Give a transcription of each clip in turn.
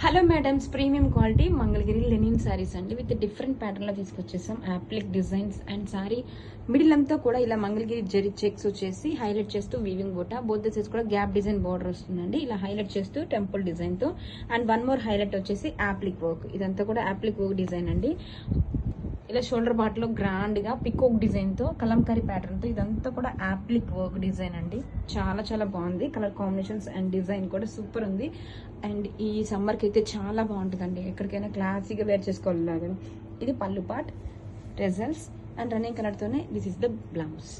Hello madams, premium quality Mangalagiri linen saris అండి. With different pattern లో తీసుకొచ్చేసాం. Applique designs and sari middle అంతా కూడా ఇలా మంగళగిరి జరీ చెక్స్ వచ్చేసి హైలైట్ చేస్తూ వీవింగ్ బూట, బోత్ సైడ్స్ కూడా గ్యాప్ డిజైన్ బార్డర్ వస్తుందండి. ఇలా హైలైట్ చేస్తూ టెంపుల్ డిజైన్ తో అండ్ వన్ మోర్ హైలైట్ వచ్చేసి యాప్లిక్ వర్క్. ఇదంతా కూడా యాప్లిక్ వర్క్ డిజైన్ అండి. ఇలా షోల్డర్ పార్ట్ లో గ్రాండ్ గా పికోక్ డిజైన్ తో కలంకారీ ప్యాటర్న్ తో ఇదంతా కూడా యాప్లిక్ వర్క్ డిజైన్ అండి. చాలా చాలా బాగుంది. కలర్ కాంబినేషన్స్ అండ్ డిజైన్ కూడా సూపర్ ఉంది. అండ్ ఈ సమ్మర్ కి అయితే చాలా బాగుంటుందండి. ఎక్కడికైనా క్లాసీగా వేర్ చేసుకోవాలి. ఇది పళ్ళు పార్ట్, రెజల్స్ అండ్ రన్నింగ్ కలర్ తోనే దిస్ ఇస్ ద బ్లౌజ్.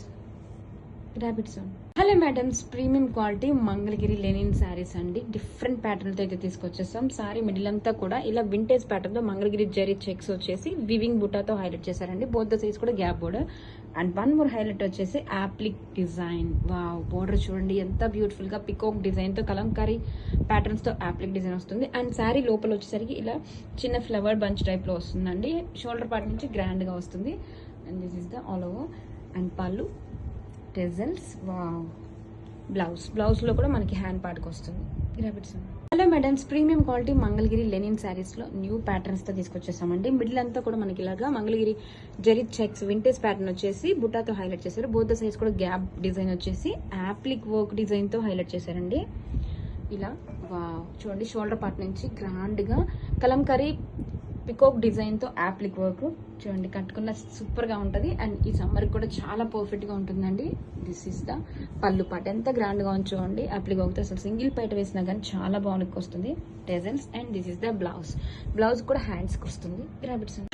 రాబిట్స్. Hello madams, premium quality Mangalagiri linen saris అండి. డిఫరెంట్ ప్యాటర్న్ తో అయితే తీసుకొచ్చేస్తాం. శారీ మిడిల్ అంతా కూడా ఇలా వింటేజ్ ప్యాటర్న్ తో మంగళగిరి జరీ చెక్స్ వచ్చేసి వివింగ్ బుటాతో హైలైట్ చేశారండి. బోత్ ద సైజ్ కూడా gap border and one more highlight వచ్చేసి యాప్లిక్ డిజైన్. వావ్, బోర్డర్ చూడండి ఎంత బ్యూటిఫుల్ గా పికోక్ డిజైన్ తో కలంకారీ ప్యాటర్న్స్ తో యాప్లిక్ డిజైన్ వస్తుంది. అండ్ శారీ లోపల వచ్చేసరికి ఇలా చిన్న ఫ్లవర్ బంచ్ టైప్ లో వస్తుందండి. షోల్డర్ పార్ట్ నుంచి గ్రాండ్ గా వస్తుంది. And this is the all over and పళ్ళు, టెజల్స్. వావ్, బ్లౌజ్ లో కూడా మనకి హ్యాండ్ పార్ట్ కి వస్తుంది. Hello madams, premium quality Mangalagiri linen saris లో న్యూ ప్యాటర్న్స్ తో తీసుకొచ్చేసామండి. మిడిల్ అంతా కూడా మనకి ఇలాగా Mangalagiri zari checks vintage pattern వచ్చేసి బుట్టాతో హైలైట్ చేశారు. బోత్ ద సైజ్ కూడా గ్యాప్ డిజైన్ వచ్చేసి యాప్లిక్ వర్క్ డిజైన్ తో హైలైట్ చేశారండి. ఇలా వావ్, చూడండి షోల్డర్ పార్ట్ నుంచి గ్రాండ్ గా కలంకారీ పికోక్ డిజైన్ తో యాప్లిక్ వర్క్ చూడండి. కట్టుకున్న సూపర్ గా ఉంటది. అండ్ ఈ సమ్మర్ కూడా చాలా పర్ఫెక్ట్ గా ఉంటుందండి. దిస్ ఇస్ ద పళ్ళు పాట. ఎంత గ్రాండ్ గా చూడండి. యాప్లిక్ వర్క్ తో అసలు సింగిల్ పైట వేసినా కానీ చాలా బాగునికి వస్తుంది. Tassels and this is the blouse కూడా హ్యాండ్స్ కి వస్తుంది.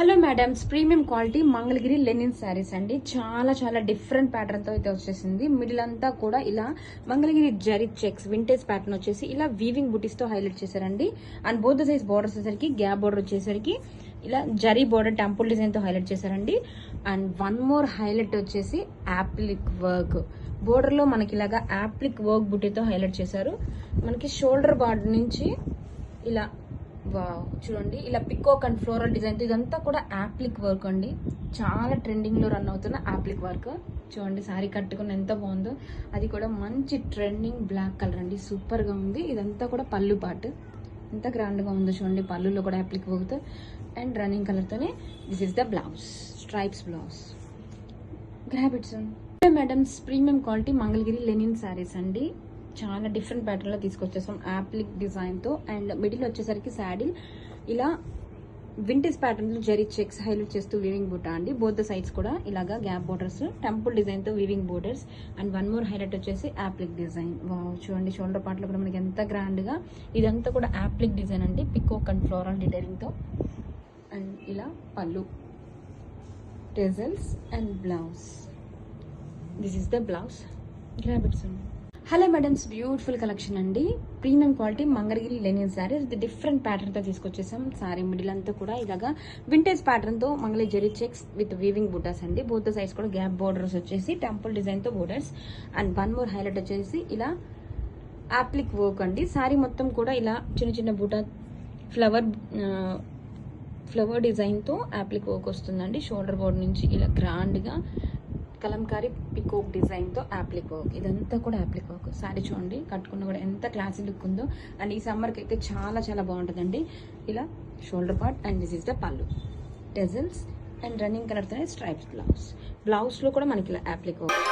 Hello madams, premium quality Mangalagiri linen saris అండి. చాలా చాలా డిఫరెంట్ ప్యాటర్న్ తో అయితే వచ్చేసింది. మిడిల్ అంతా కూడా ఇలా Mangalagiri zari checks vintage pattern వచ్చేసి ఇలా వీవింగ్ బుటీస్ తో హైలైట్ చేశారండి. And both the size borders వచ్చేసరికి గ్యాప్ బోర్డర్ వచ్చేసరికి ఇలా జరీ బోర్డర్ టెంపుల్ డిజైన్ తో హైలైట్ చేశారండి. అండ్ వన్ మోర్ హైలైట్ వచ్చేసి యాప్లిక్ వర్క్. బోర్డర్ లో మనకి ఇలాగా యాప్లిక్ వర్క్ బుటీతో హైలైట్ చేశారు. మనకి షోల్డర్ బార్డర్ నుంచి ఇలా వావ్ చూడండి ఇలా పికోక్ అండ్ ఫ్లోరల్ డిజైన్ తో ఇదంతా కూడా యాప్లిక్ వర్క్ అండి. చాలా ట్రెండింగ్ లో రన్ అవుతున్న యాప్లిక్ వర్క్. చూడండి సారీ కట్టుకుని ఎంత బాగుందో. అది కూడా మంచి ట్రెండింగ్ బ్లాక్ కలర్ అండి. సూపర్ గా ఉంది. ఇదంతా కూడా పళ్ళు పార్ట్. ఎంత గ్రాండ్ గా ఉందో చూడండి. పళ్ళులో కూడా applique work and running colour తోనే this is the blouse, stripes blouse. గ్రాబిట్స్. Madams, premium quality Mangalagiri linen saris అండి. చాలా డిఫరెంట్ ప్యాటర్న్ లో తీసుకొచ్చేసాం యాప్లిక్ డిజైన్ తో. అండ్ మిడిల్ వచ్చేసరికి శాడిల్ ఇలా వింటేజ్ ప్యాటర్న్ లో జరీ చెక్స్ హైలైట్ చేస్తూ వీవింగ్ బూటా అండి. బోత్ ద సైడ్స్ కూడా ఇలాగా గ్యాప్ బోర్డర్స్, టెంపుల్ డిజైన్ తో weaving borders and one more highlight వచ్చేసి యాప్లిక్ డిజైన్. వావ్ చూడండి షోల్డర్ పార్ట్ లో కూడా మనకి ఎంత గ్రాండ్ గా ఇదంతా కూడా యాప్లిక్ డిజైన్ అండి. పికోక్ అండ్ ఫ్లోరల్ డిటైలింగ్ తో. అండ్ ఇలా pallu, tassels and blouse. This is the blouse. గ్రాబిట్స్. హలో మేడమ్స్, బ్యూటిఫుల్ కలెక్షన్ అండి. Premium quality Mangalagiri linen saris with different pattern తో తీసుకొచ్చేసాం. శారీ మిడిల్ అంతా కూడా ఇలాగా వింటేజ్ ప్యాటర్న్ తో Mangalagiri zari checks with weaving buttas అండి. బోత్ ద సైడ్స్ కూడా గ్యాప్ బోర్డర్స్ వచ్చేసి టెంపుల్ డిజైన్ తో borders and one more highlight వచ్చేసి ఇలా యాప్లిక్ వర్క్ అండి. శారీ మొత్తం కూడా ఇలా చిన్న చిన్న బూటా ఫ్లవర్ డిజైన్ తో యాప్లిక్ వర్క్ వస్తుందండి. షోల్డర్ బోర్డర్ నుంచి ఇలా గ్రాండ్ గా కలంకారీ పికోక్ డిజైన్ తో యాప్లిక్ వర్క్. ఇదంతా కూడా యాప్లిక్ వర్క్. శారీ చూడండి కట్టుకున్న కూడా ఎంత క్లాసీ లుక్ ఉందో. అండ్ ఈ సమ్మర్ కి అయితే చాలా చాలా బాగుంటుందండి. ఇలా shoulder part and this is the పళ్ళు, టెజల్స్ అండ్ రన్నింగ్ కలర్ తోనే స్ట్రైప్స్ బ్లౌజ్. బ్లౌజ్ లో కూడా మనకి ఇలా యాప్లిక్ వర్క్.